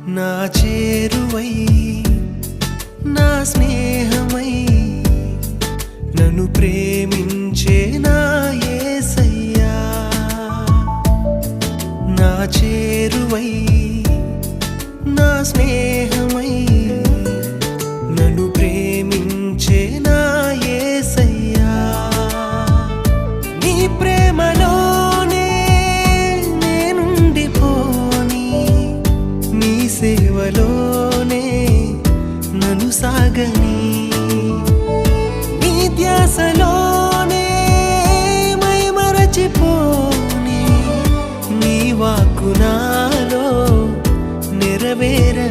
నా చేరువై నా స్నేహమై నన్ను ప్రేమించే నా యేసయ్యా నా చేరువై నా స్నేహమై నన్ను ప్రేమించే నా యేసయ్యా నీ ప్రేమలోనే నేనుండిపోని నీ సేవలోనే నన్ను సాగని నీ ధ్యాసలోనే మై మరచిపోని నీ వాక్కు నాలో నెరవేరని